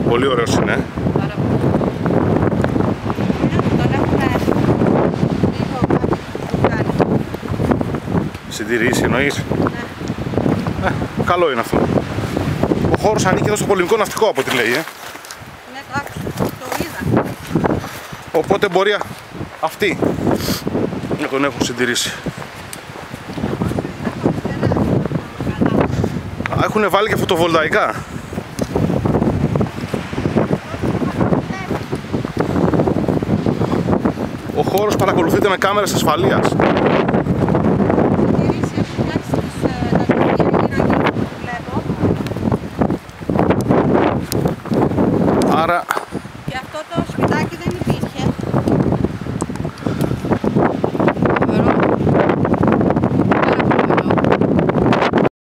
Πολύ ωραίος είναι. Πάρα πολύ. Τον έχουμε λίγο κάτι που κάνει. Συντηρήσει εννοείς? Ναι. Καλό είναι αυτό. Ο χώρος ανήκει εδώ στο πολεμικό ναυτικό από ό,τι λέει. Ναι, το άκουσα. Το είδα. Οπότε μπορεί αυτοί να τον έχουν συντηρήσει. Έχουν βάλει και φωτοβολταϊκά. Ο χώρος παρακολουθείται με κάμερες ασφαλείας. Άρα